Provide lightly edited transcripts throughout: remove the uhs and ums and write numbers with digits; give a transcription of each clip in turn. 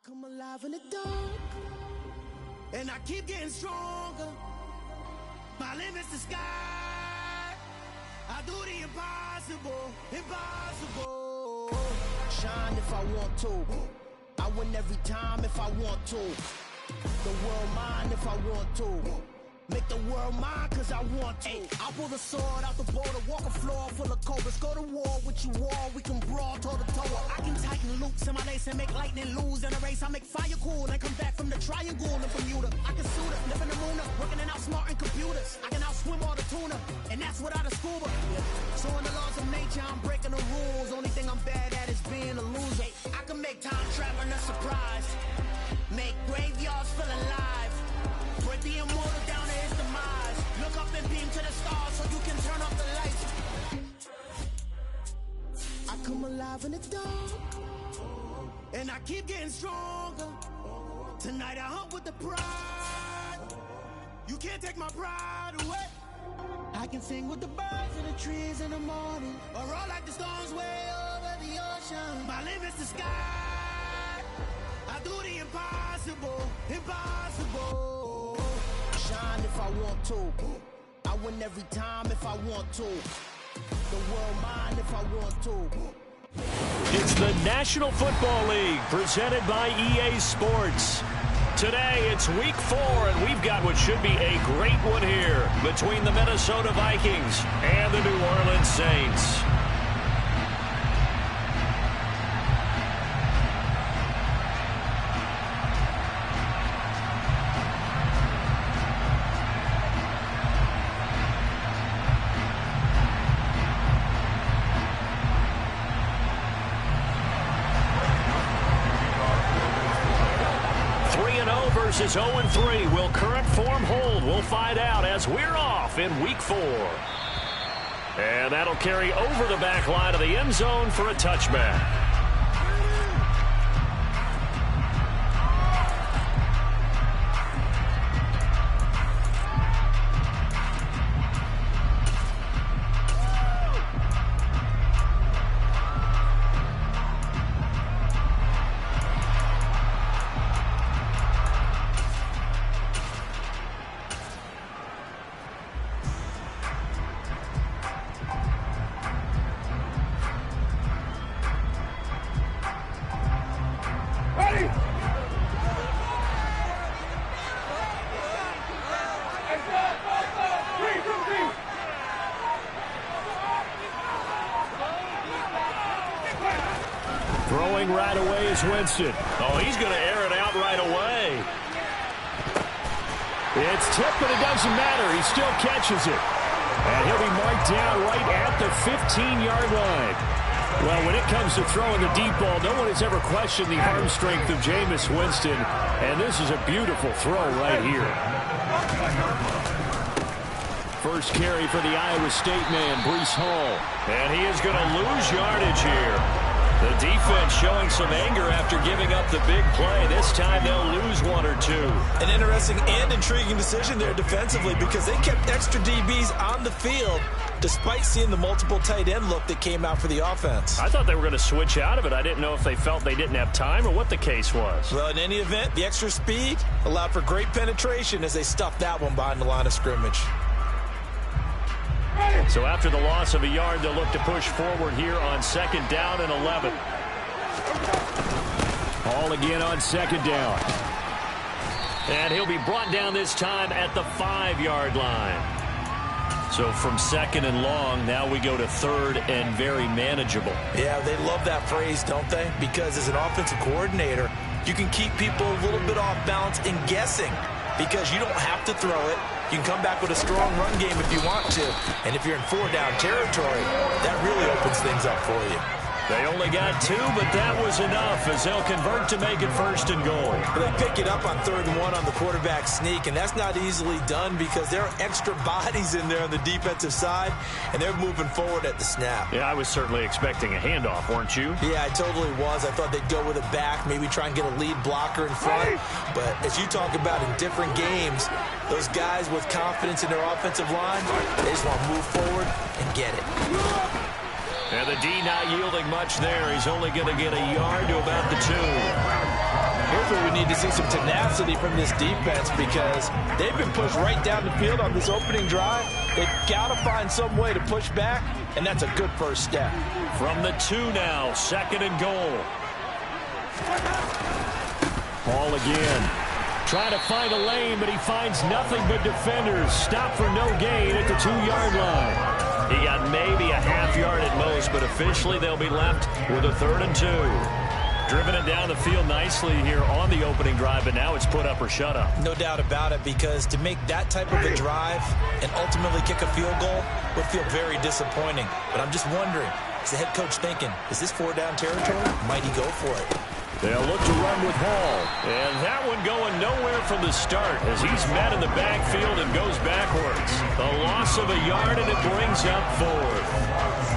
Come alive in the dark, and I keep getting stronger. My limit's the sky. I do the impossible, impossible. Shine if I want to. I win every time if I want to. The world mine if I want to. Make the world mine cause I want to. I pull the sword out the border, walk a floor full of cobras. Go to war with you all, we can brawl toe to toe. I can tighten loops in my lace and make lightning lose in a race. I make fire cool and come back from the triangle in Bermuda. I can shoot it, live in the moon, working and outsmarting computers. I can outswim all the tuna, and that's without a scuba. So in the laws of nature, I'm breaking the rules. Only thing I'm bad at is being a loser. I can make time traveling a surprise, make graveyards feel alive. Break the immortal down to his demise. Look up and beam to the stars so you can turn off the lights. I come alive in the dark, and I keep getting stronger. Tonight I hunt with the pride. You can't take my pride away. I can sing with the birds and the trees in the morning, or roll like the storms way over the ocean. My limit's the sky. I do the impossible, impossible. Shine if I want to. I win every time if I want to. The world mine if I want to. It's the National Football League presented by EA Sports. Today it's week 4 and we've got what should be a great one here between the Minnesota Vikings and the New Orleans Saints. Versus 0-3. Will current form hold? We'll find out as we're off in week 4. And that'll carry over the back line of the end zone for a touchback. Throwing right away is Winston. Oh, he's going to air it out right away. It's tipped, but it doesn't matter. He still catches it. And he'll be marked down right at the 15-yard line. Well, when it comes to throwing the deep ball, no one has ever questioned the arm strength of Jameis Winston. And this is a beautiful throw right here. First carry for the Iowa State man, Breece Hall. And he is going to lose yardage here. The defense showing some anger after giving up the big play. This time they'll lose 1 or 2. An interesting and intriguing decision there defensively because they kept extra DBs on the field despite seeing the multiple tight end look that came out for the offense. I thought they were going to switch out of it. I didn't know if they felt they didn't have time or what the case was. Well, in any event, the extra speed allowed for great penetration as they stuffed that one behind the line of scrimmage. So after the loss of a yard, they'll look to push forward here on 2nd down and 11. Hall again on 2nd down. And he'll be brought down this time at the 5-yard line. So from 2nd and long, now we go to 3rd and very manageable. Yeah, they love that phrase, don't they? Because as an offensive coordinator, you can keep people a little bit off balance and guessing because you don't have to throw it. You can come back with a strong run game if you want to. And if you're in 4-down territory, that really opens things up for you. They only got 2, but that was enough as they'll convert to make it 1st and goal. They pick it up on 3rd and 1 on the quarterback sneak, and that's not easily done because there are extra bodies in there on the defensive side, and they're moving forward at the snap. Yeah, I was certainly expecting a handoff, weren't you? Yeah, I totally was. I thought they'd go with a back, maybe try and get a lead blocker in front. But as you talk about in different games, those guys with confidence in their offensive line, they just want to move forward and get it. And the D not yielding much there. He's only going to get a yard to about the 2. here's where we need to see some tenacity from this defense, because they've been pushed right down the field on this opening drive. They've got to find some way to push back, and that's a good first step. From the 2 now, 2nd and goal. Ball again. Trying to find a lane, but he finds nothing but defenders. Stop for no gain at the 2-yard line. He got maybe a half yard at most, but officially they'll be left with a 3rd and 2. Driven it down the field nicely here on the opening drive, but now it's put up or shut up. No doubt about it, because to make that type of a drive and ultimately kick a field goal would feel very disappointing. But I'm just wondering, is the head coach thinking, is this 4-down territory? Might he go for it? They'll look to run with Hall. And that one going nowhere from the start as he's met in the backfield and goes backwards. A loss of a yard, and it brings up 4th.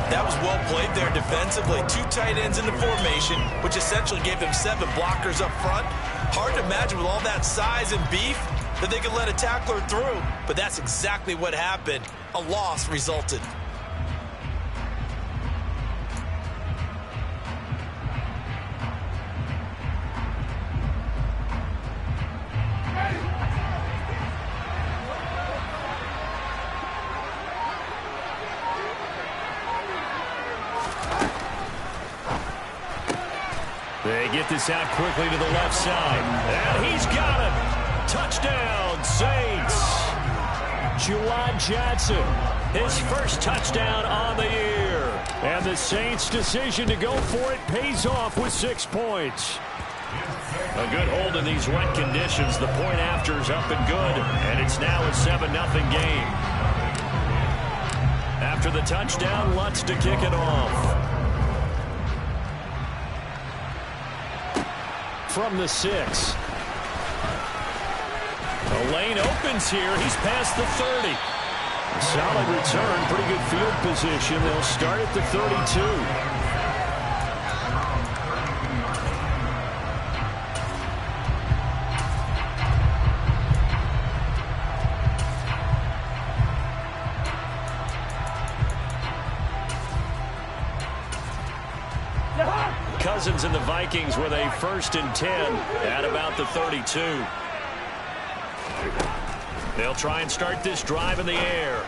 That was well played there defensively. 2 tight ends in the formation, which essentially gave them 7 blockers up front. Hard to imagine with all that size and beef that they could let a tackler through. But that's exactly what happened. A loss resulted. They get this out quickly to the left side. And he's got it. Touchdown, Saints. Juwan Johnson, his first touchdown on the year. And the Saints' decision to go for it pays off with 6 points. A good hold in these wet conditions. The point after is up and good. And it's now a 7-0 game. After the touchdown, Lutz to kick it off. From the 6. The lane opens here. He's past the 30. Solid return. Pretty good field position. They'll start at the 32. Cousins and the Vikings with a 1st and 10 at about the 32. They'll try and start this drive in the air.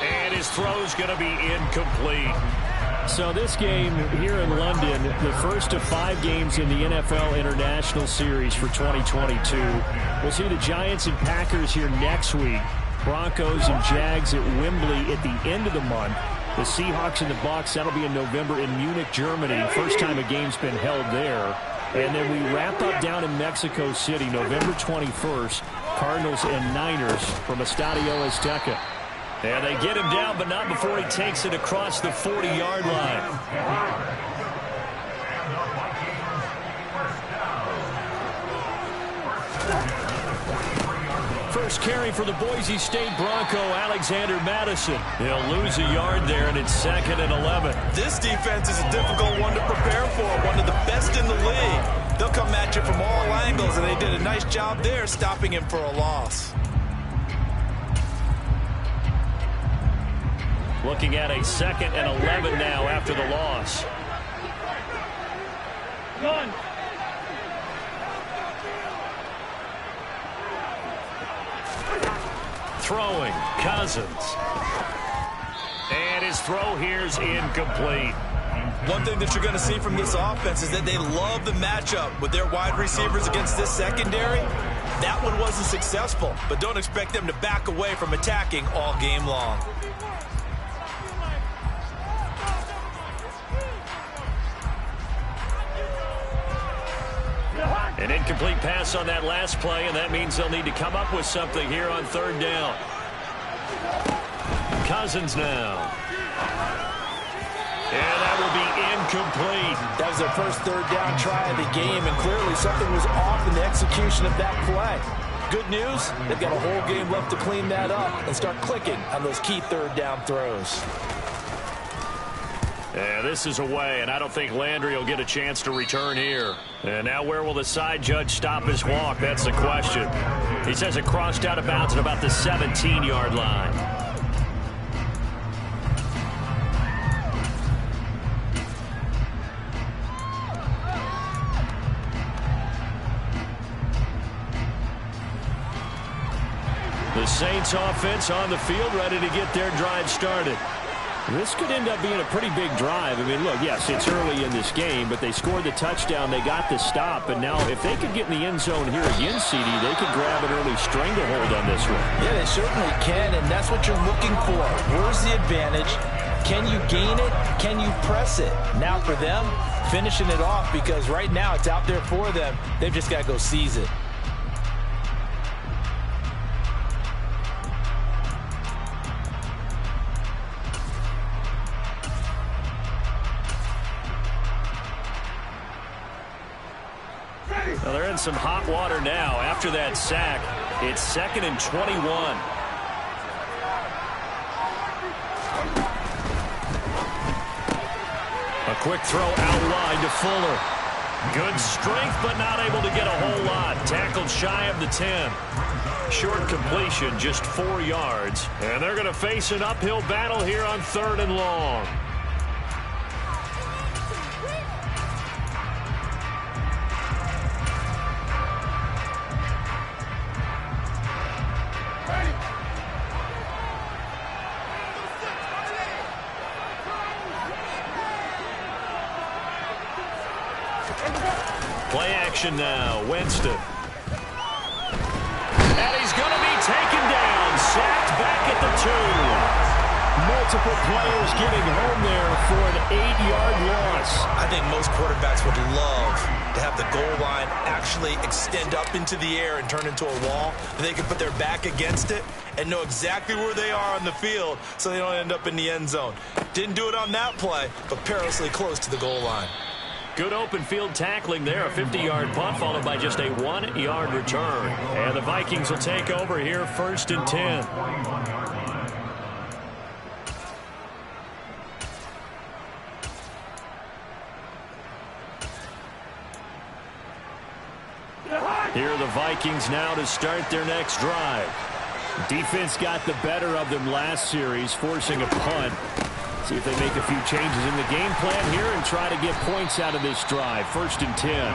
And his throw's going to be incomplete. So this game here in London, the first of 5 games in the NFL International Series for 2022. We'll see the Giants and Packers here next week. Broncos and Jags at Wembley at the end of the month. The Seahawks and the Bucs, that'll be in November in Munich, Germany. First time a game's been held there. And then we wrap up down in Mexico City, November 21st. Cardinals and Niners from Estadio Azteca. And they get him down, but not before he takes it across the 40-yard line. First carry for the Boise State Bronco, Alexander Madison. He'll lose a yard there, and it's 2nd and 11. This defense is a difficult one to prepare for, one of the best in the league. They'll come at you from all angles, and they did a nice job there stopping him for a loss. Looking at a 2nd and 11 now after the loss. Run. Throwing, Cousins. And his throw here's incomplete. One thing that you're going to see from this offense is that they love the matchup with their wide receivers against this secondary. That one wasn't successful, but don't expect them to back away from attacking all game long. An incomplete pass on that last play, and that means they'll need to come up with something here on 3rd down. Cousins now. And that will be incomplete. That was their first 3rd down try of the game, and clearly something was off in the execution of that play. Good news, they've got a whole game left to clean that up and start clicking on those key 3rd down throws. Yeah, this is away, and I don't think Landry will get a chance to return here. And now where will the side judge stop his walk? That's the question. He says it crossed out of bounds at about the 17-yard line. The Saints offense on the field, ready to get their drive started. This could end up being a pretty big drive. I mean, look, yes, it's early in this game, but they scored the touchdown. They got the stop. And now if they could get in the end zone here again, CD, they could grab an early stranglehold on this one. Yeah, they certainly can, and that's what you're looking for. Where's the advantage? Can you gain it? Can you press it? Now for them, finishing it off, because right now it's out there for them. They've just got to go seize it. Well, they're in some hot water now. After that sack, it's 2nd and 21. A quick throw out wide to Fuller. Good strength, but not able to get a whole lot. Tackled shy of the 10. Short completion, just 4 yards. And they're going to face an uphill battle here on 3rd and long. Play action now. Winston. And he's going to be taken down. Sacked back at the 2. Multiple players getting home there for an 8-yard loss. I think most quarterbacks would love to have the goal line actually extend up into the air and turn into a wall. They can put their back against it and know exactly where they are on the field so they don't end up in the end zone. Didn't do it on that play, but perilously close to the goal line. Good open field tackling there. A 50-yard punt followed by just a 1-yard return. And the Vikings will take over here 1st and 10. Here are the Vikings now to start their next drive. Defense got the better of them last series, forcing a punt. See if they make a few changes in the game plan here and try to get points out of this drive. 1st and 10.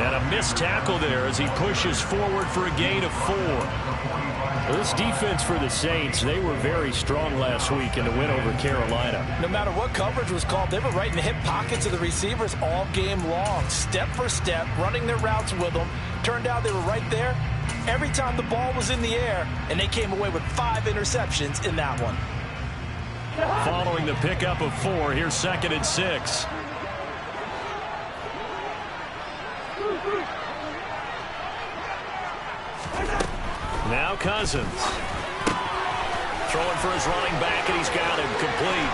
And a missed tackle there as he pushes forward for a gain of 4. Well, this defense for the Saints, they were very strong last week in the win over Carolina. No matter what coverage was called, they were right in the hip pockets of the receivers all game long. Step for step, running their routes with them. Turned out they were right there every time the ball was in the air, and they came away with 5 interceptions in that one. Following the pickup of 4, here's 2nd and 6. Now Cousins. Throwing for his running back, and he's got him complete.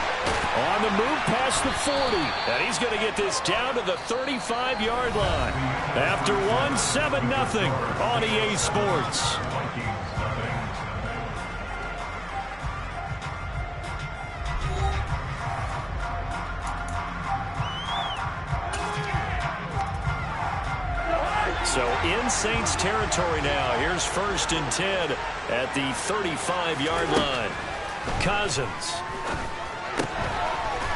On the move past the 40. And he's going to get this down to the 35-yard line. After 7-0 on EA Sports. So in Saints territory now. Here's 1st and 10 at the 35-yard line. Cousins.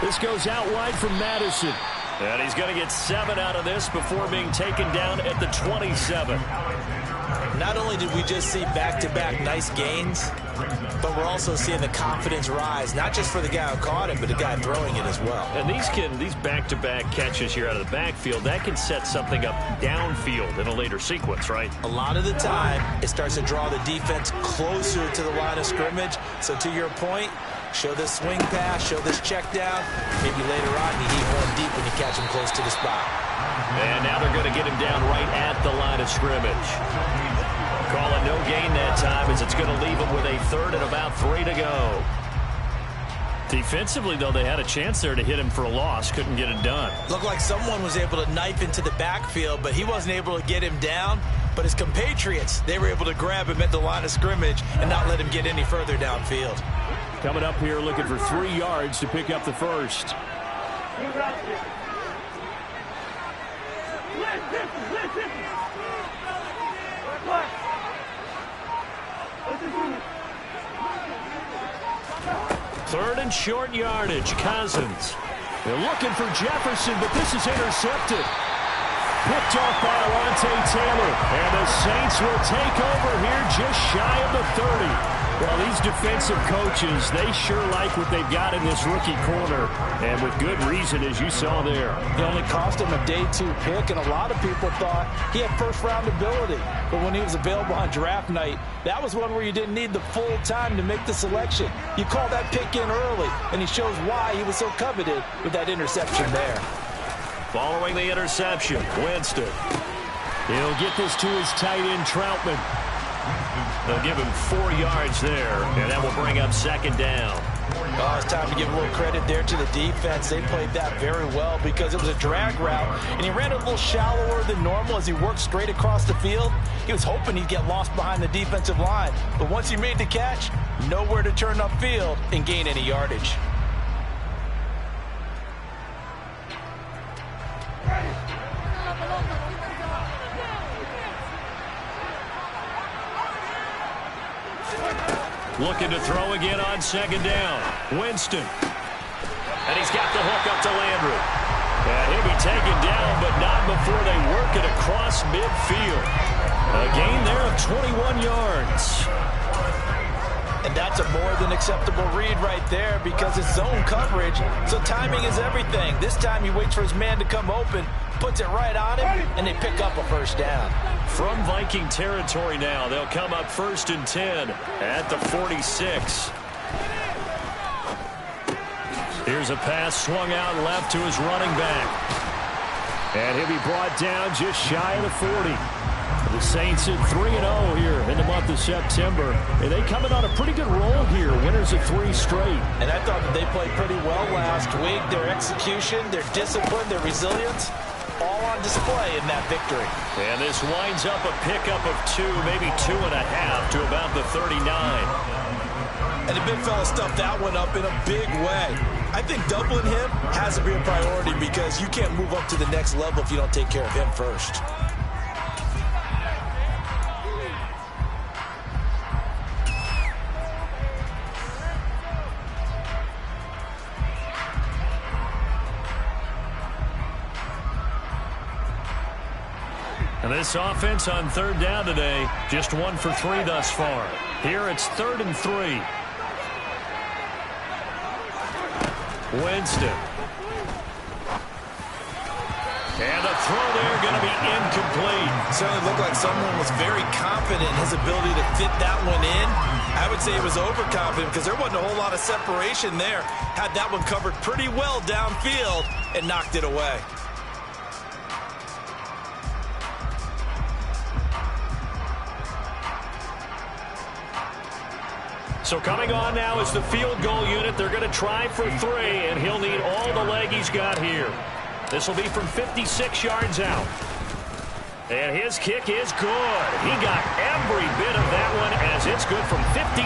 This goes out wide from Madison. And he's going to get 7 out of this before being taken down at the 27. Not only did we just see back-to-back nice gains, but we're also seeing the confidence rise, not just for the guy who caught it, but the guy throwing it as well. And these back-to-back catches here out of the backfield, that can set something up downfield in a later sequence, right? A lot of the time, it starts to draw the defense closer to the line of scrimmage. So to your point, show this swing pass, show this check down. Maybe later on, you heave one deep when you catch him close to the spot. And now they're going to get him down right at the line of scrimmage. Call it no gain that time as it's going to leave him with a 3rd and about 3 to go. Defensively, though, they had a chance there to hit him for a loss. Couldn't get it done. Looked like someone was able to knife into the backfield, but he wasn't able to get him down. But his compatriots, they were able to grab him at the line of scrimmage and not let him get any further downfield. Coming up here looking for 3 yards to pick up the first. Third and short yardage. Cousins. They're looking for Jefferson, but this is intercepted. picked off by Alontae Taylor. And the Saints will take over here just shy of the 30. Well, these defensive coaches, they sure like what they've got in this rookie corner, and with good reason, as you saw there. It only cost him a day 2 pick, and a lot of people thought he had first-round ability. But when he was available on draft night, that was one where you didn't need the full time to make the selection. You call that pick in early, and he shows why he was so coveted with that interception there. Following the interception, Winston. He'll get this to his tight end, Troutman. They'll give him 4 yards there, and that will bring up second down. Oh, it's time to give a little credit there to the defense. They played that very well because it was a drag route, and he ran it a little shallower than normal as he worked straight across the field. He was hoping he'd get lost behind the defensive line, but once he made the catch, nowhere to turn upfield and gain any yardage. Looking to throw again on second down. Winston. And he's got the hook up to Landry. And he'll be taken down, but not before they work it across midfield. A gain there of 21 yards. And that's a more than acceptable read right there because it's zone coverage, so timing is everything. This time he waits for his man to come open, puts it right on him, and they pick up a first down. From Viking territory now, they'll come up 1st and 10 at the 46. Here's a pass swung out left to his running back. And he'll be brought down just shy of the 40. The Saints at 3-0 here in the month of September. And they come in on a pretty good roll here. Winners of 3 straight. And I thought that they played pretty well last week. Their execution, their discipline, their resilience, all on display in that victory. And this winds up a pickup of 2, maybe 2.5 to about the 39. And the big fella stuffed that one up in a big way. I think doubling him has to be a priority because you can't move up to the next level if you don't take care of him first. And this offense on 3rd down today, just 1 for 3 thus far. Here it's 3rd and 3. Winston. And the throw there going to be incomplete. Certainly looked like someone was very confident in his ability to fit that one in. I would say he was overconfident because there wasn't a whole lot of separation there. Had that one covered pretty well downfield and knocked it away. So coming on now is the field goal unit. They're going to try for 3, and he'll need all the leg he's got here. This will be from 56 yards out. And his kick is good. He got every bit of that one as it's good from 56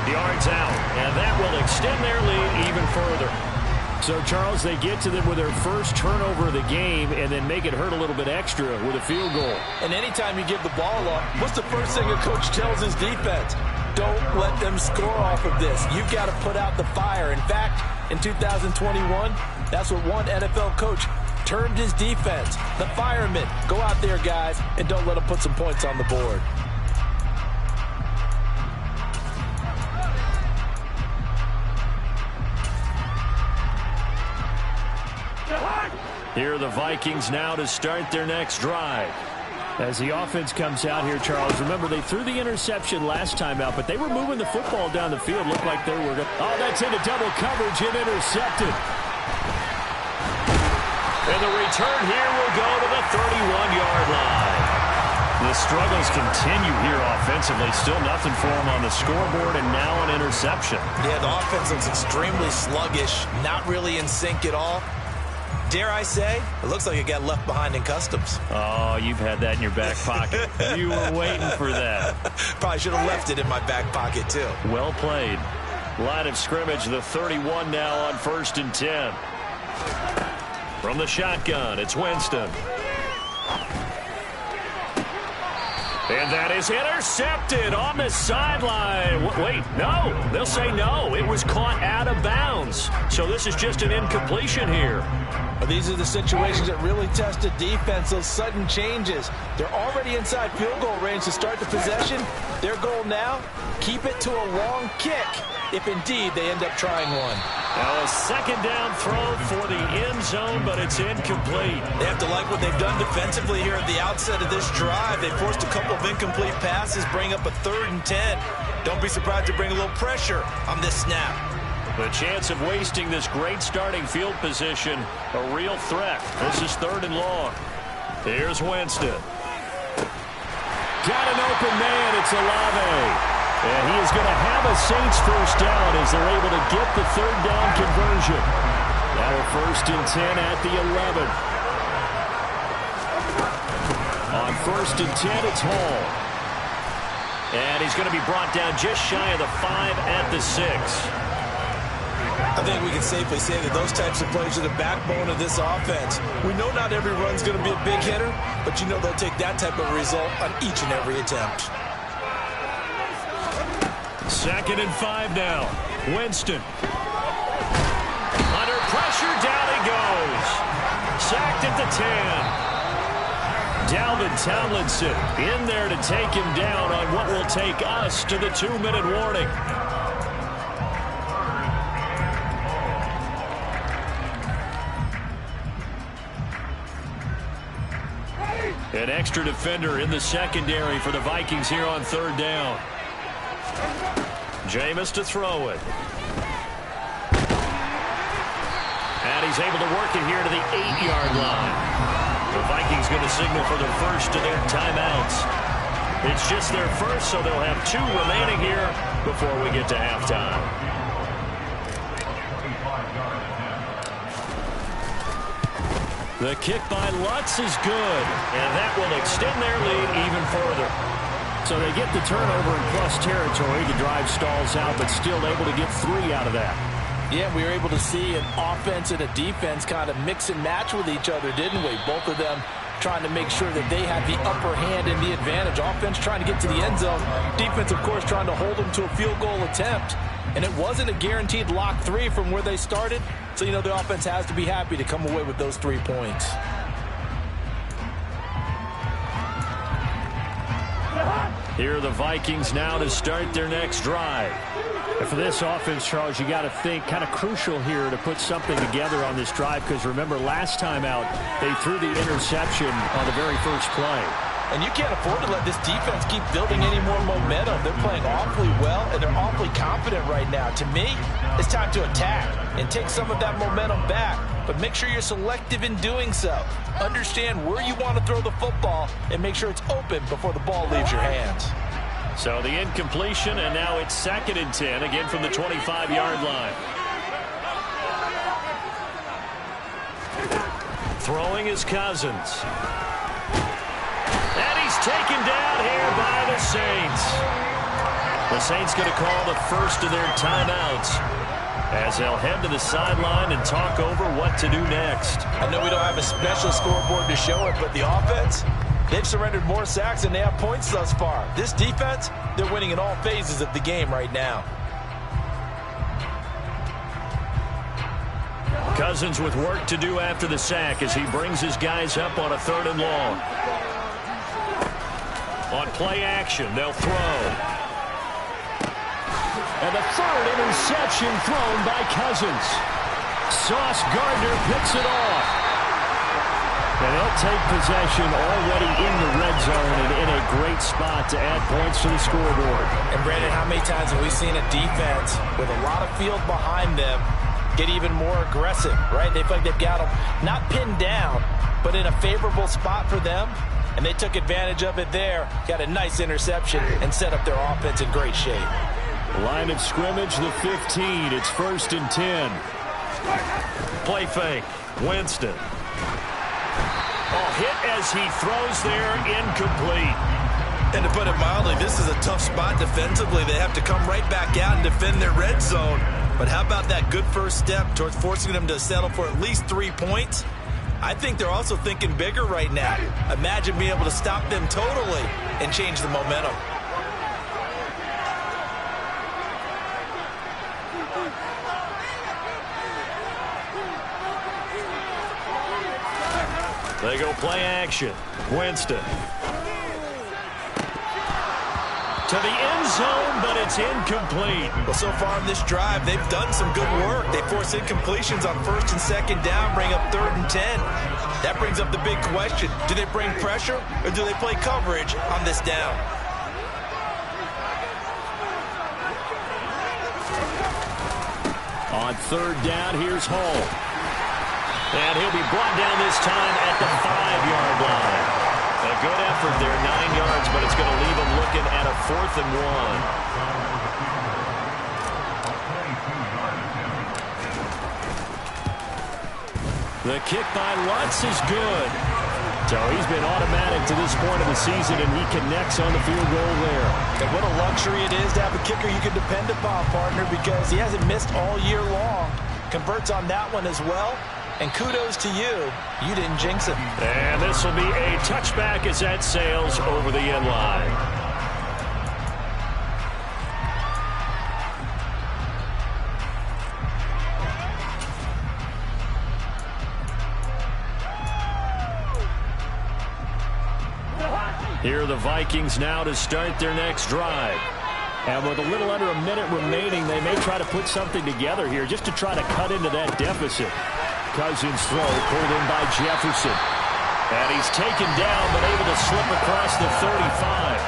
yards out. And that will extend their lead even further. So, Charles, they get to them with their first turnover of the game and then make it hurt a little bit extra with a field goal. And anytime you give the ball up, what's the first thing a coach tells his defense? Don't let them score off of this. You've got to put out the fire. In fact, in 2021, that's what one NFL coach termed his defense. The firemen. Go out there, guys, and don't let them put some points on the board. Here are the Vikings now to start their next drive. As the offense comes out here, Charles, remember they threw the interception last time out, but they were moving the football down the field. Looked like they were going to... Oh, that's into double coverage and intercepted. And the return here will go to the 31-yard line. The struggles continue here offensively. Still nothing for them on the scoreboard, and now an interception. Yeah, the offense looks extremely sluggish, not really in sync at all. Dare I say, it looks like it got left behind in customs. Oh, you've had that in your back pocket. You were waiting for that. Probably should have left it in my back pocket, too. Well played. Line of scrimmage, the 31 now on 1st and 10. From the shotgun, it's Winston. And that is intercepted on the sideline. Wait, no. They'll say no. It was caught out of bounds. So this is just an incompletion here. Well, these are the situations that really test a defense, those sudden changes. They're already inside field goal range to start the possession. Their goal now, keep it to a long kick, if indeed they end up trying one. Now a second down throw for the end zone, but it's incomplete. They have to like what they've done defensively here at the outset of this drive. They forced a couple of incomplete passes, bring up a 3rd and 10. Don't be surprised to bring a little pressure on this snap. The chance of wasting this great starting field position, a real threat. This is 3rd and long. Here's Winston. Got an open man. It's Olave. And he is going to have a Saints first down as they're able to get the 3rd down conversion. Now a 1st and 10 at the 11. On 1st and 10, it's Hall. And he's going to be brought down just shy of the 5 at the 6. I think we can safely say that those types of plays are the backbone of this offense. We know not every run's going to be a big hitter, but you know they'll take that type of result on each and every attempt. 2nd and 5 now. Winston. Under pressure, down he goes. Sacked at the 10. Dalvin Tomlinson in there to take him down on what will take us to the 2-minute warning. An extra defender in the secondary for the Vikings here on 3rd down. Jameis to throw it. And he's able to work it here to the 8-yard line. The Vikings going to signal for their first of their timeouts. It's just their first, so they'll have 2 remaining here before we get to halftime. The kick by Lutz is good, and that will extend their lead even further. So they get the turnover in plus territory. The drive stalls out, but still able to get 3 out of that. Yeah, we were able to see an offense and a defense kind of mix and match with each other, didn't we? Both of them trying to make sure that they had the upper hand and the advantage. Offense trying to get to the end zone. Defense, of course, trying to hold them to a field goal attempt. And it wasn't a guaranteed lock 3 from where they started. So, you know, the offense has to be happy to come away with those 3 points. Here are the Vikings now to start their next drive. And for this offense, Charles, you got to think kind of crucial here to put something together on this drive, because remember last time out they threw the interception on the very first play. And you can't afford to let this defense keep building any more momentum. They're playing awfully well, and they're awfully confident right now. To me, it's time to attack and take some of that momentum back. But make sure you're selective in doing so. Understand where you want to throw the football and make sure it's open before the ball leaves your hands. So the incompletion, and now it's 2nd and 10, again from the 25-yard line. Throwing is Cousins. And he's taken down here by the Saints. The Saints going to call the first of their timeouts as they'll head to the sideline and talk over what to do next. I know we don't have a special scoreboard to show it, but the offense, they've surrendered more sacks than they have points thus far. This defense, they're winning in all phases of the game right now. Cousins with work to do after the sack as he brings his guys up on a 3rd and long. On play action, they'll throw. And the 3rd interception thrown by Cousins. Sauce Gardner picks it off. And they'll take possession already in the red zone and in a great spot to add points to the scoreboard. And Brandon, how many times have we seen a defense with a lot of field behind them get even more aggressive, right? They feel like they've got them not pinned down, but in a favorable spot for them. And they took advantage of it there, got a nice interception, and set up their offense in great shape. Line of scrimmage, the 15. It's 1st and 10. Play fake. Winston. Oh, hit as he throws there, incomplete. And to put it mildly, this is a tough spot defensively. They have to come right back out and defend their red zone. But how about that good first step towards forcing them to settle for at least 3 points? I think they're also thinking bigger right now. Imagine being able to stop them totally and change the momentum. They go play action. Winston. To the end zone, but it's incomplete. Well, so far in this drive, they've done some good work. They force incompletions on 1st and 2nd down, bring up 3rd and 10. That brings up the big question. Do they bring pressure, or do they play coverage on this down? On 3rd down, here's Hall. And he'll be brought down this time at the 5-yard line. A good effort there, 9 yards, but it's going to leave him looking at a 4th and 1. The kick by Lutz is good. So he's been automatic to this point of the season, and he connects on the field goal there. And what a luxury it is to have a kicker you can depend upon, partner, because he hasn't missed all year long. Converts on that one as well. And kudos to you. You didn't jinx him. And this will be a touchback as that sails over the end line. Here are the Vikings now to start their next drive. And with a little under a minute remaining, they may try to put something together here just to try to cut into that deficit. Cousins throw pulled in by Jefferson. And he's taken down but able to slip across the 35.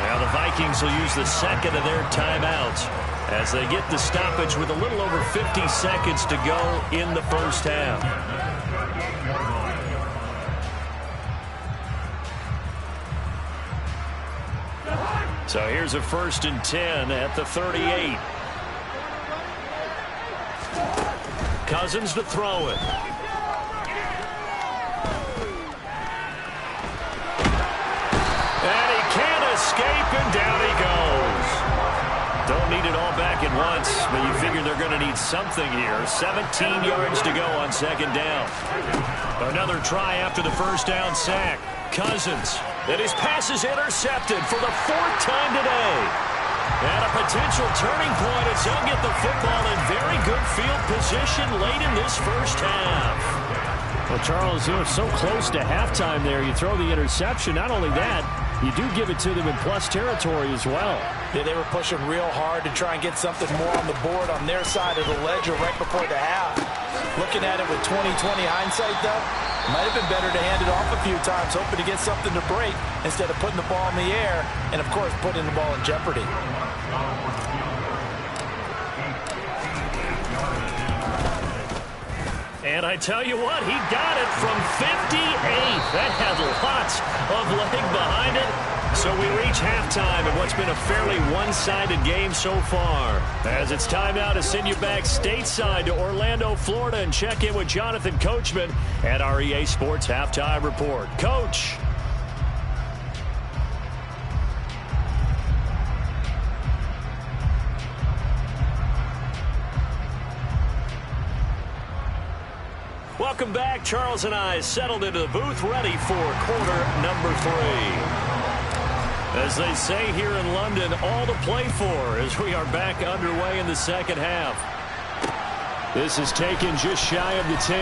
Now the Vikings will use the second of their timeouts as they get the stoppage with a little over 50 seconds to go in the first half. So here's a 1st and 10 at the 38. Cousins to throw it. And he can't escape, and down he goes. Don't need it all back at once, but you figure they're going to need something here. 17 yards to go on 2nd down. Another try after the 1st down sack. Cousins, and his pass is intercepted for the 4th time today. And a potential turning point as he'll get the football in very good field position late in this first half. Well, Charles, you're so close to halftime there. You throw the interception. Not only that, you do give it to them in plus territory as well. Yeah, they were pushing real hard to try and get something more on the board on their side of the ledger right before the half. Looking at it with 20/20 hindsight, though, might have been better to hand it off a few times, hoping to get something to break instead of putting the ball in the air and, of course, putting the ball in jeopardy. And I tell you what, he got it from 58. That had lots of leg behind it. So we reach halftime in what's been a fairly one-sided game so far. As it's time now to send you back stateside to Orlando, Florida, and check in with Jonathan Coachman at our EA Sports Halftime Report. Coach. Welcome back. Charles and I settled into the booth, ready for quarter number 3. As they say here in London, all to play for as we are back underway in the second half. This is taken just shy of the 10.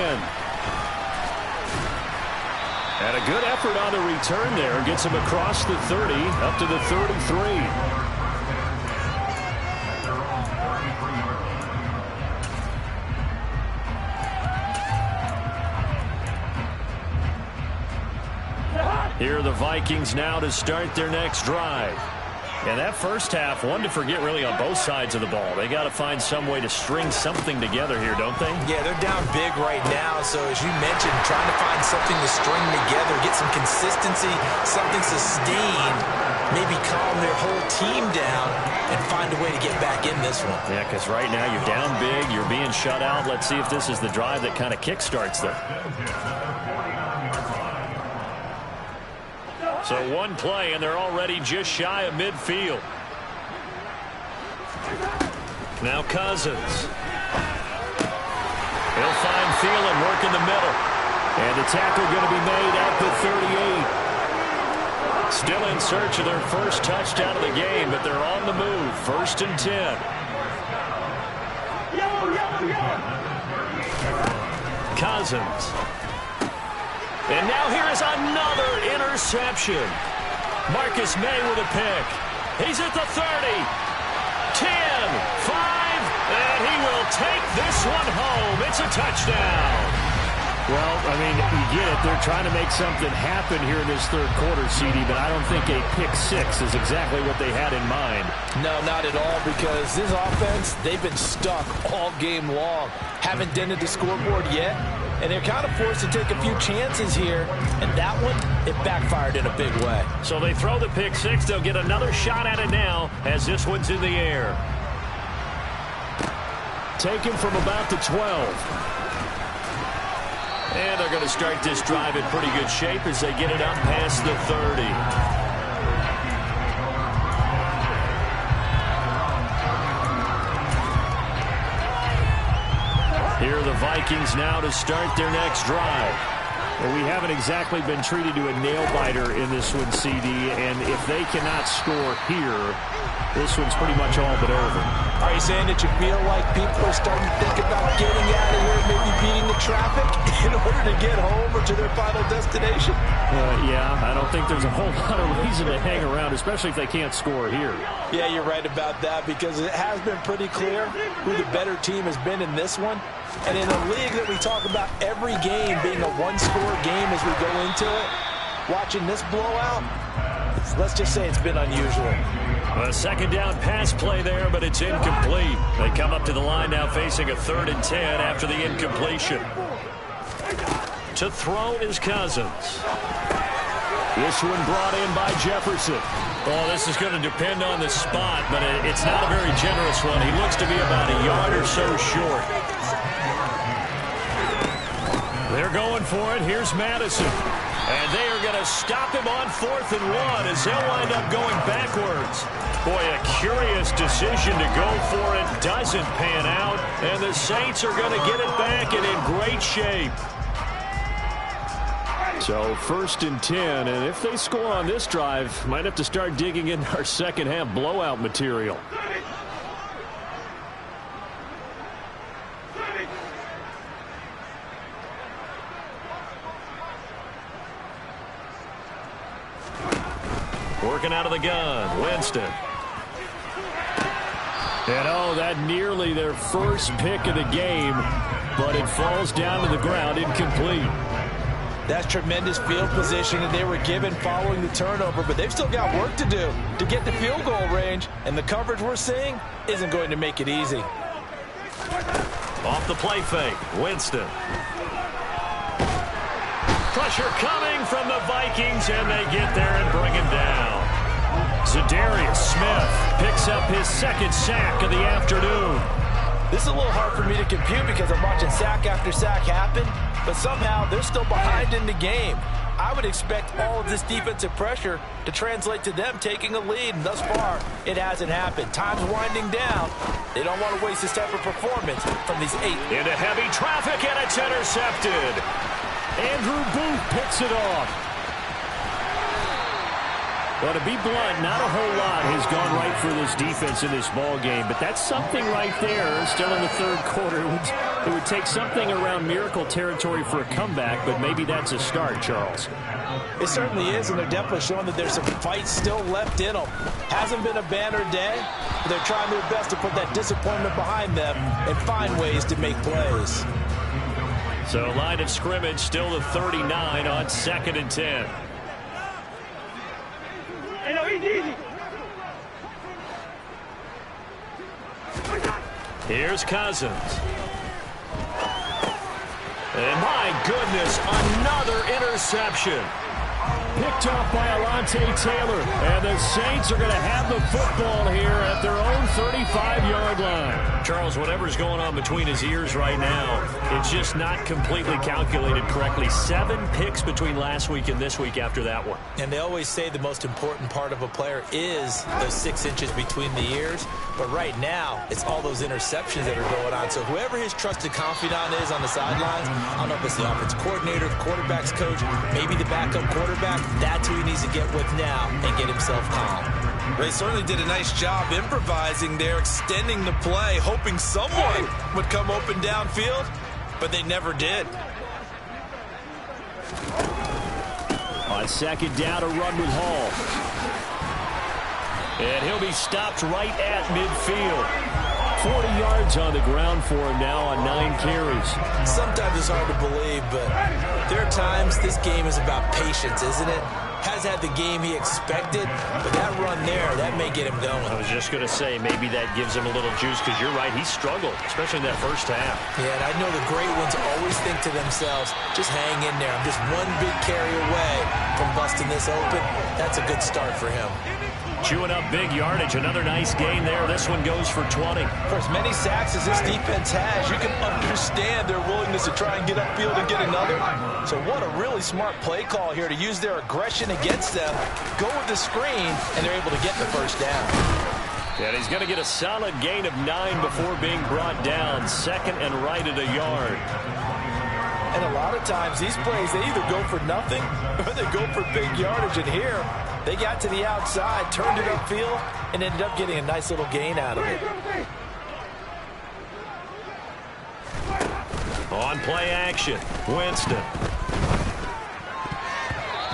And a good effort on the return there. Gets him across the 30, up to the 33. Here are the Vikings now to start their next drive. And that first half, one to forget really on both sides of the ball. They got to find some way to string something together here, don't they? Yeah, they're down big right now. So as you mentioned, trying to find something to string together, get some consistency, something sustained, maybe calm their whole team down and find a way to get back in this one. Yeah, because right now you're down big, you're being shut out. Let's see if this is the drive that kind of kickstarts them. So one play, and they're already just shy of midfield. Now Cousins. He'll find Thielen, work in the middle. And the tackle going to be made at the 38. Still in search of their first touchdown of the game, but they're on the move. 1st and 10. Cousins. And now here is another interception. Marcus May with a pick. He's at the 30. 10, 5, and he will take this one home. It's a touchdown. Well, I mean, you get it. They're trying to make something happen here in this third quarter, CD, but I don't think a pick-6 is exactly what they had in mind. No, not at all, because this offense, they've been stuck all game long. Haven't dented the scoreboard yet, and they're kind of forced to take a few chances here, and that one, it backfired in a big way. So they throw the pick-6. They'll get another shot at it now as this one's in the air. Taken from about the 12. And they're going to start this drive in pretty good shape as they get it up past the 30. Here are the Vikings now to start their next drive. Well, we haven't exactly been treated to a nail-biter in this one, CD, and if they cannot score here, this one's pretty much all but over. Are you saying that you feel like people are starting to think about getting out of here, maybe beating the traffic in order to get home or to their final destination? Yeah, I don't think there's a whole lot of reason to hang around, especially if they can't score here. Yeah, you're right about that, because it has been pretty clear who the better team has been in this one. And in a league that we talk about every game being a one-score game as we go into it, watching this blowout, let's just say it's been unusual. A second down pass play there, but it's incomplete. They come up to the line now facing a 3rd and 10 after the incompletion. To throw is Cousins. This one brought in by Jefferson. Oh, this is going to depend on the spot, but it's not a very generous one. He looks to be about a yard or so short. They're going for it. Here's Madison. And they are going to stop him on 4th and 1 as they'll wind up going backwards. Boy, a curious decision to go for it. Doesn't pan out. And the Saints are going to get it back and in great shape. So 1st and 10. And if they score on this drive, might have to start digging in our second half blowout material. Working out of the gun, Winston. And that nearly their first pick of the game, but it falls down to the ground incomplete. That's tremendous field position that they were given following the turnover, but they've still got work to do to get the field goal range, and the coverage we're seeing isn't going to make it easy. Off the play fake, Winston. Pressure coming from the Vikings, and they get there and bring him down. Zadarius Smith picks up his 2nd sack of the afternoon. This is a little hard for me to compute because I'm watching sack after sack happen, but somehow they're still behind in the game. I would expect all of this defensive pressure to translate to them taking a lead, and thus far, it hasn't happened. Time's winding down. They don't want to waste this type of performance from these 8. Into heavy traffic, and it's intercepted. Andrew Booth picks it off. Well, to be blunt, not a whole lot has gone right for this defense in this ball game, but that's something right there. Still in the third quarter, it would take something around miracle territory for a comeback, but maybe that's a start, Charles. It certainly is, and they're definitely showing that there's some fight still left in them. Hasn't been a banner day, but they're trying their best to put that disappointment behind them and find ways to make plays. So line of scrimmage still the 39 on 2nd and 10. Here's Cousins. And my goodness, another interception. picked off by Alontae Taylor. And the Saints are going to have the football here at their own 35-yard line. Charles, whatever's going on between his ears right now, it's just not completely calculated correctly. 7 picks between last week and this week after that one. And they always say the most important part of a player is those 6 inches between the ears. But right now, it's all those interceptions that are going on. So whoever his trusted confidant is on the sidelines, I don't know if it's the offensive coordinator, the quarterback's coach, maybe the backup quarterback, that's who he needs to get with now and get himself calm. They certainly did a nice job improvising there, extending the play, hoping someone would come open downfield, but they never did. On second down, a run with Hall. And he'll be stopped right at midfield. 40 yards on the ground for him now on 9 carries. Sometimes it's hard to believe, but there are times this game is about patience, isn't it? Has had the game he expected, but that run there, that may get him going. I was just going to say, maybe that gives him a little juice, because you're right, he struggled, especially in that first half. Yeah, and I know the great ones always think to themselves, just hang in there. I'm just one big carry away from busting this open. That's a good start for him. Chewing up big yardage. Another nice gain there. This one goes for 20. For as many sacks as this defense has, you can understand their willingness to try and get upfield and get another. So what a really smart play call here to use their aggression against them, go with the screen, and they're able to get the first down. And he's going to get a solid gain of 9 before being brought down. Second and right at a yard. And a lot of times these plays, they either go for nothing or they go for big yardage. And here, they got to the outside, turned it upfield, and ended up getting a nice little gain out of it. On play action, Winston.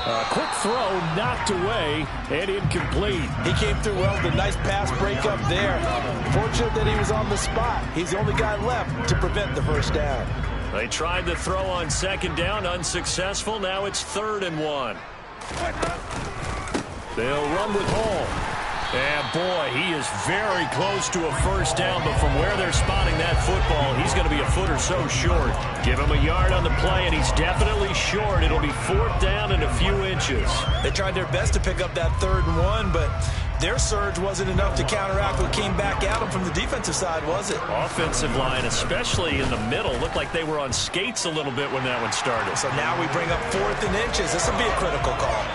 A quick throw knocked away and incomplete. He came through well with a nice pass breakup there. Fortunate that he was on the spot. He's the only guy left to prevent the first down. They tried to throw on second down, unsuccessful. Now it's 3rd and 1. They'll run with Hall. And boy, he is very close to a first down, but from where they're spotting that football, he's going to be a foot or so short. Give him a yard on the play, and he's definitely short. It'll be 4th down and a few inches. They tried their best to pick up that 3rd and 1, but their surge wasn't enough to counteract what came back at them from the defensive side, was it? Offensive line, especially in the middle, looked like they were on skates a little bit when that one started. So now we bring up 4th and inches. This will be a critical call.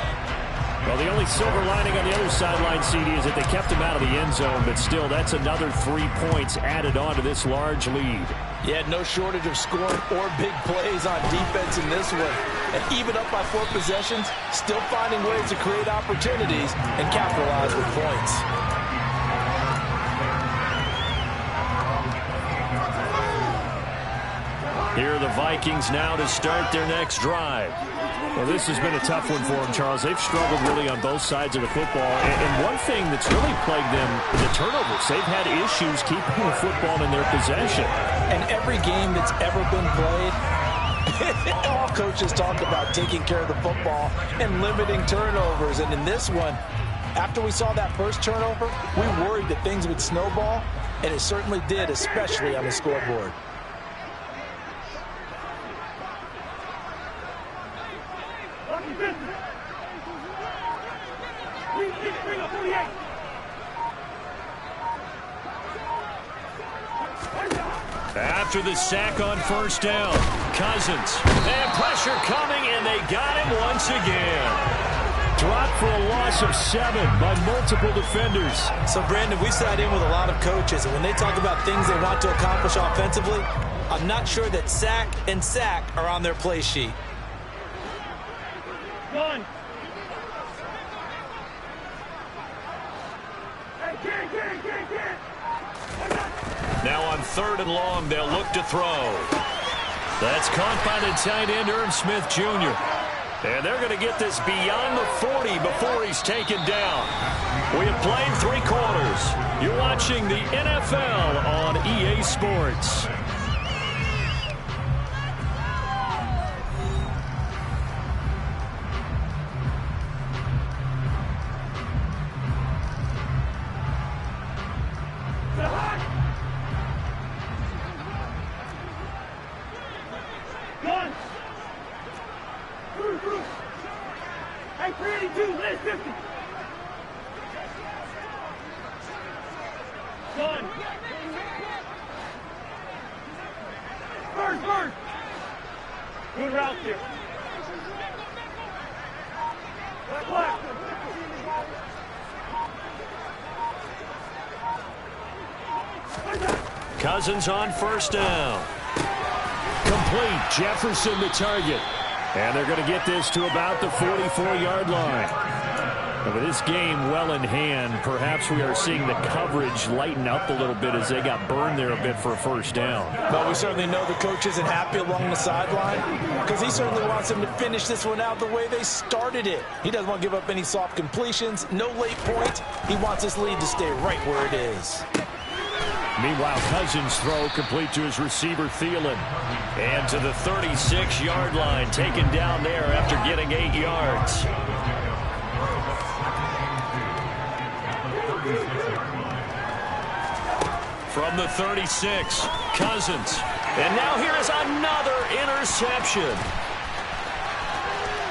Well, the only silver lining on the other sideline, CD, is that they kept him out of the end zone, but still, that's another 3 points added on to this large lead. Yeah, no shortage of scoring or big plays on defense in this one. And even up by 4 possessions, still finding ways to create opportunities and capitalize with points. Here are the Vikings now to start their next drive. Well, this has been a tough one for them, Charles. They've struggled really on both sides of the football. And one thing that's really plagued them, the turnovers. They've had issues keeping the football in their possession. And every game that's ever been played, all coaches talk about taking care of the football and limiting turnovers. And in this one, after we saw that first turnover, we worried that things would snowball, and it certainly did, especially on the scoreboard. After the sack on first down, Cousins. And pressure coming, and they got him once again. Dropped for a loss of 7 by multiple defenders. So, Brandon, we sat in with a lot of coaches, and when they talk about things they want to accomplish offensively, I'm not sure that sack and sack are on their play sheet. One. Now on 3rd and long, they'll look to throw. That's caught by the tight end, Irv Smith Jr. And they're going to get this beyond the 40 before he's taken down. We have played 3 quarters. You're watching the NFL on EA Sports. Good route here. Cousins on first down. Complete. Jefferson the target. And they're going to get this to about the 44-yard line. And with this game well in hand, perhaps we are seeing the coverage lighten up a little bit as they got burned there a bit for a first down. Well, we certainly know the coach isn't happy along the sideline because he certainly wants them to finish this one out the way they started it. He doesn't want to give up any soft completions, no late points. He wants this lead to stay right where it is. Meanwhile, Cousins' throw complete to his receiver, Thielen. And to the 36-yard line, taken down there after getting 8 yards. From the 36, Cousins. And now here is another interception.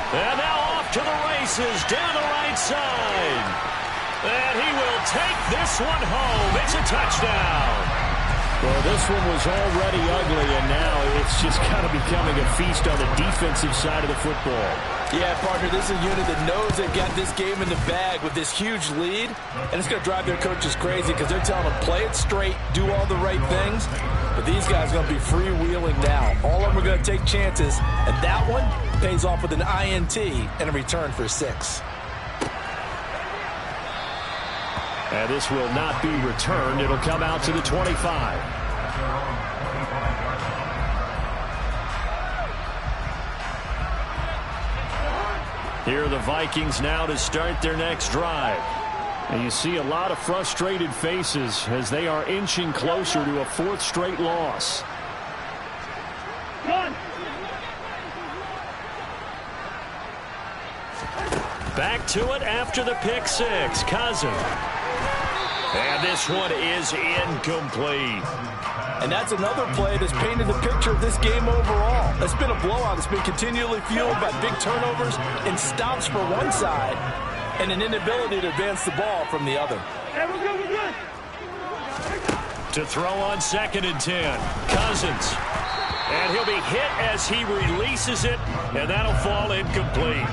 And now off to the races down the right side. And he will take this one home. It's a touchdown. Well, this one was already ugly, and now it's just kind of becoming a feast on the defensive side of the football. Yeah, partner, this is a unit that knows they've got this game in the bag with this huge lead, and it's going to drive their coaches crazy because they're telling them, play it straight, do all the right things, but these guys are going to be freewheeling now. All of them are going to take chances, and that one pays off with an INT and a return for 6. And this will not be returned. It'll come out to the 25. Here are the Vikings now to start their next drive. And you see a lot of frustrated faces as they are inching closer to a 4th straight loss. Back to it after the pick 6. Cousins. And this one is incomplete. And that's another play that's painted the picture of this game overall. It's been a blowout. It's been continually fueled by big turnovers and stops for one side and an inability to advance the ball from the other. Hey, we're good, we're good. To throw on 2nd and 10. Cousins. And he'll be hit as he releases it, and that'll fall incomplete.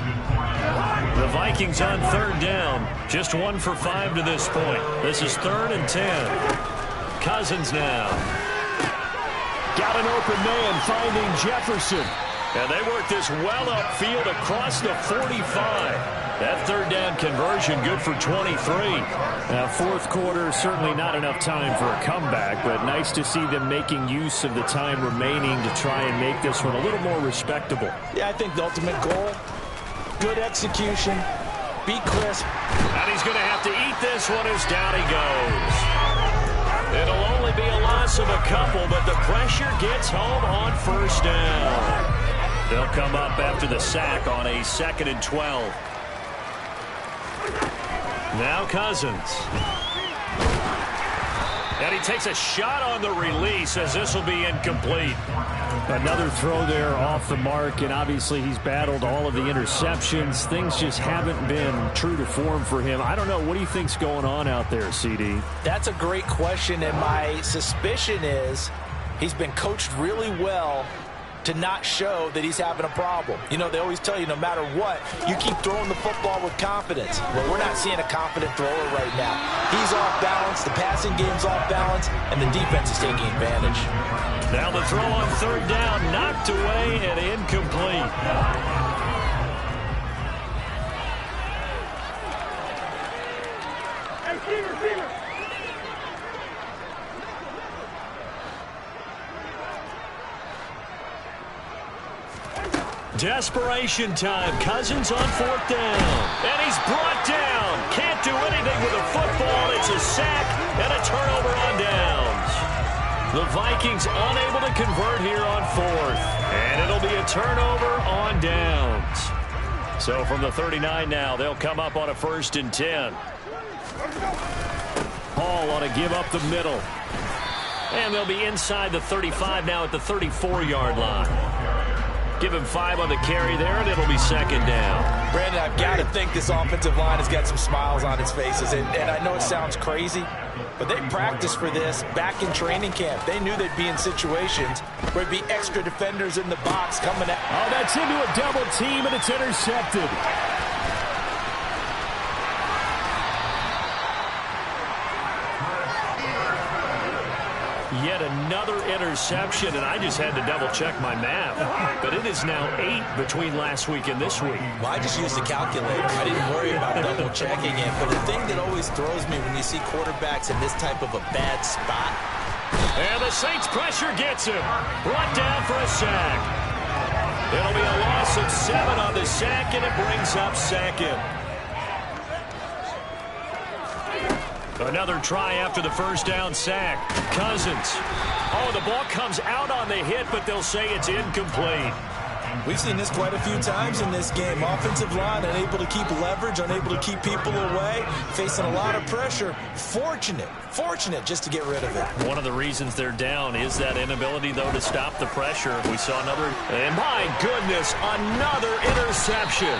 The Vikings on 3rd down. Just 1 for 5 to this point. This is 3rd and 10. Cousins now. Got an open man finding Jefferson. And they work this well upfield across the 45. That 3rd down conversion good for 23. Now, 4th quarter, certainly not enough time for a comeback, but nice to see them making use of the time remaining to try and make this one a little more respectable. Yeah, I think the ultimate goal, good execution, be crisp. And he's going to have to eat this one as down he goes. It'll only be a loss of a couple, but the pressure gets home on 1st down. They'll come up after the sack on a 2nd and 12. Now Cousins. And he takes a shot on the release as this will be incomplete. Another throw there off the mark, and obviously he's battled all of the interceptions. Things just haven't been true to form for him. I don't know. What do you think's going on out there, CD? That's a great question, and my suspicion is he's been coached really well to not show that he's having a problem. You know, they always tell you no matter what, you keep throwing the football with confidence. Well, we're not seeing a confident thrower right now. He's off balance, the passing game's off balance, and the defense is taking advantage. Now the throw on 3rd down, knocked away and incomplete. Hey, receiver. Desperation time. Cousins on 4th down. And he's brought down. Can't do anything with a football. It's a sack and a turnover on downs. The Vikings unable to convert here on 4th. And it'll be a turnover on downs. So from the 39 now, they'll come up on a 1st and 10. Hall on a give up the middle. And they'll be inside the 35 now at the 34-yard line. Give him 5 on the carry there, and it'll be 2nd down. Brandon, I've got to think this offensive line has got some smiles on its faces. And I know it sounds crazy, but they practiced for this back in training camp. They knew they'd be in situations where there'd be extra defenders in the box coming at. Oh, that's into a double team, and it's intercepted. Yet another interception, and I just had to double-check my math. But it is now 8 between last week and this week. Well, I just used the calculator. I didn't worry about double-checking it. But the thing that always throws me when you see quarterbacks in this type of a bad spot. And the Saints pressure gets him. Brought down for a sack. It'll be a loss of 7 on the sack, and it brings up second. Another try after the first down sack. Cousins. Oh, the ball comes out on the hit, but they'll say it's incomplete. We've seen this quite a few times in this game. Offensive line unable to keep leverage, unable to keep people away, facing a lot of pressure. Fortunate just to get rid of it. One of the reasons they're down is that inability, though, to stop the pressure. We saw another, and my goodness, another interception.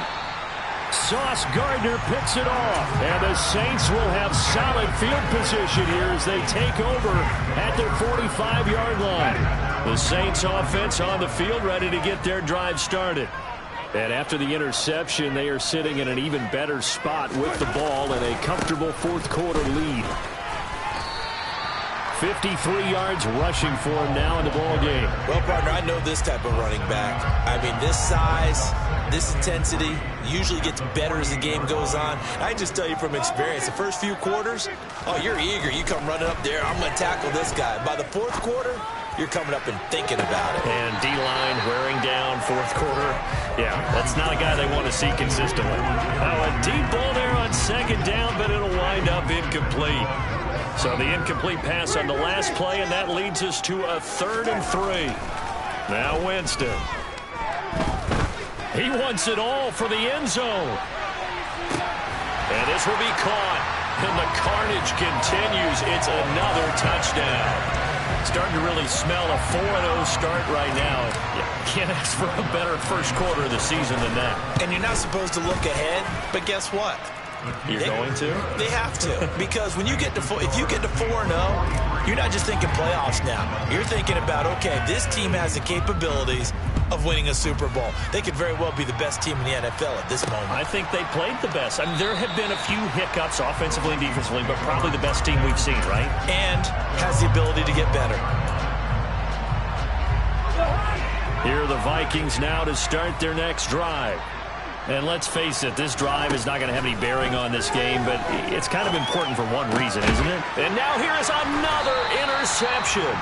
Sauce Gardner picks it off, and the Saints will have solid field position here as they take over at their 45-yard line. The Saints offense on the field ready to get their drive started. And after the interception, they are sitting in an even better spot with the ball and a comfortable fourth-quarter lead. 53 yards rushing for him now in the ball game. Well, partner, I know this type of running back. I mean, this size, this intensity usually gets better as the game goes on. I just tell you from experience, the first few quarters, oh, you're eager. You come running up there, I'm going to tackle this guy. By the fourth quarter, you're coming up and thinking about it. And D-line wearing down fourth quarter. Yeah, that's not a guy they want to see consistently. Now, a deep ball there on second down, but it'll wind up incomplete. So the incomplete pass on the last play, and that leads us to a 3rd and 3. Now Winston. He wants it all for the end zone. And this will be caught. And the carnage continues. It's another touchdown. Starting to really smell a 4-0 start right now. You can't ask for a better first quarter of the season than that. And you're not supposed to look ahead, but guess what? You're going to? They have to. Because when you get to if you get to 4-0, you're not just thinking playoffs now. You're thinking about, okay, this team has the capabilities of winning a Super Bowl. They could very well be the best team in the NFL at this moment. I think they played the best. I mean, there have been a few hiccups offensively and defensively, but probably the best team we've seen, right? And has the ability to get better. Here are the Vikings now to start their next drive. And let's face it, this drive is not going to have any bearing on this game, but it's kind of important for one reason, isn't it? And now here is another interception.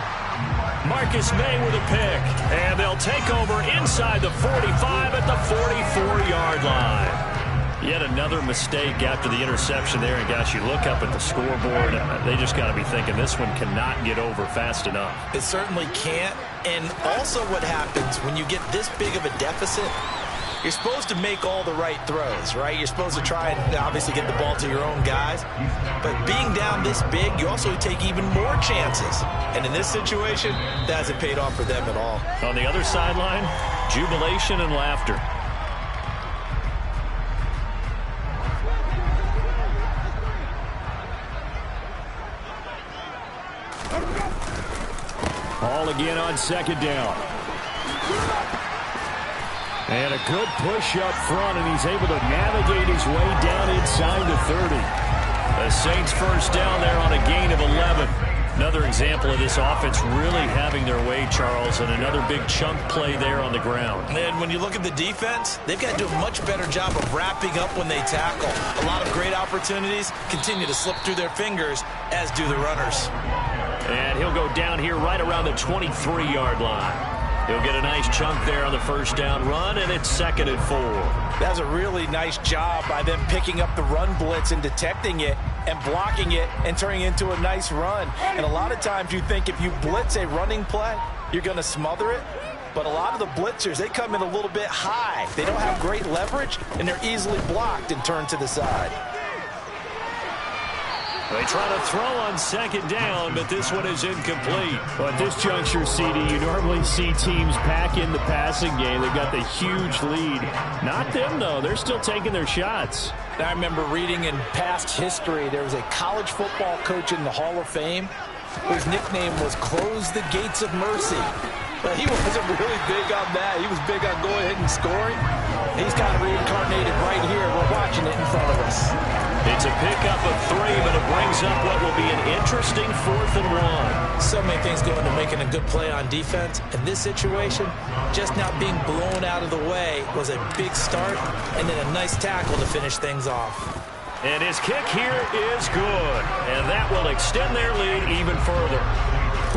Marcus May with a pick. And they'll take over inside the 45 at the 44-yard line. Yet another mistake after the interception there. And, gosh, you look up at the scoreboard, they just got to be thinking this one cannot get over fast enough. It certainly can't. And also what happens when you get this big of a deficit, you're supposed to make all the right throws, right? You're supposed to try and obviously get the ball to your own guys. But being down this big, you also take even more chances. And in this situation, that hasn't paid off for them at all. On the other sideline, jubilation and laughter. Ball again on second down. And a good push up front, and he's able to navigate his way down inside the 30. The Saints first down there on a gain of 11. Another example of this offense really having their way, Charles, and another big chunk play there on the ground. And when you look at the defense, they've got to do a much better job of wrapping up when they tackle. A lot of great opportunities continue to slip through their fingers, as do the runners. And he'll go down here right around the 23-yard line. He'll get a nice chunk there on the first down run, and it's 2nd and 4. That's a really nice job by them picking up the run blitz and detecting it and blocking it and turning it into a nice run. And a lot of times you think if you blitz a running play, you're going to smother it. But a lot of the blitzers, they come in a little bit high. They don't have great leverage, and they're easily blocked and turned to the side. They try to throw on second down, but this one is incomplete. Well, at this juncture, CD, you normally see teams pack in the passing game. They've got the huge lead. Not them, though. They're still taking their shots. I remember reading in past history, there was a college football coach in the Hall of Fame whose nickname was Close the Gates of Mercy. But he wasn't really big on that. He was big on going ahead and scoring. He's got reincarnated right here. We're watching it in front of us. It's a pickup of 3, but it brings up what will be an interesting 4th and 1. So many things go into making a good play on defense. In this situation, just not being blown out of the way was a big start, and then a nice tackle to finish things off. And his kick here is good, and that will extend their lead even further.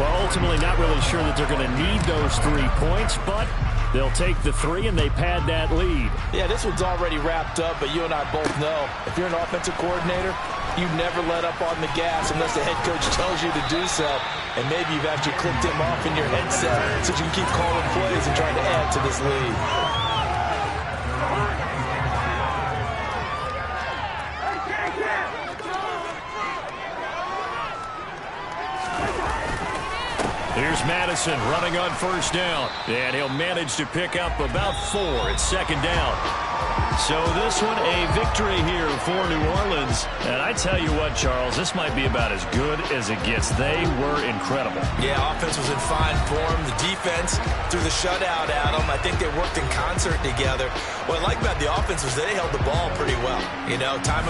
Well, ultimately not really sure that they're going to need those 3 points, but they'll take the 3 and they pad that lead. Yeah, this one's already wrapped up, but you and I both know if you're an offensive coordinator, you never let up on the gas unless the head coach tells you to do so. And maybe you've actually clicked him off in your headset so you can keep calling plays and trying to add to this lead. Here's Madison running on first down, and he'll manage to pick up about 4 at second down. So this one, a victory here for New Orleans. And I tell you what, Charles, this might be about as good as it gets. They were incredible. Yeah, offense was in fine form. The defense threw the shutout at them. I think they worked in concert together. What I like about the offense was they held the ball pretty well. You know, time